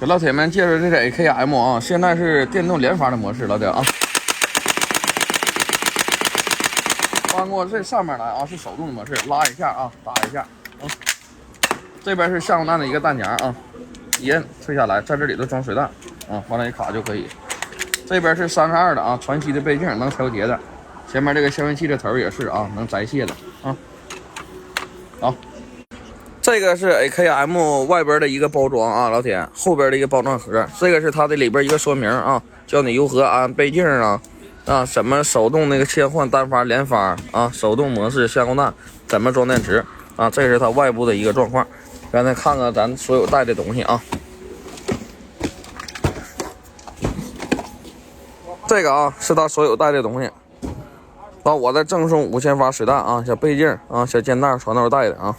给老铁们介绍这个 AKM 啊，现在是电动连发的模式，老铁啊。翻过这上面来啊，是手动的模式，拉一下啊，打一下啊。这边是橡胶弹的一个弹夹啊，一摁退下来，在这里头装水弹啊，往那一卡就可以。这边是32的啊，传奇的背镜能调节的，前面这个消音器的头也是啊，能摘卸的啊。好。这个是 AKM 外边的一个包装啊，老铁，后边的一个包装盒，这个是它的里边一个说明啊，教你如何安背镜啊，什么手动那个切换单发连发啊，手动模式橡胶弹怎么装电池啊，这是它外部的一个状况。刚才看看咱所有带的东西啊，这个啊是它所有带的东西。我再赠送5000发实弹啊，小背镜啊，小肩带、床头带的啊。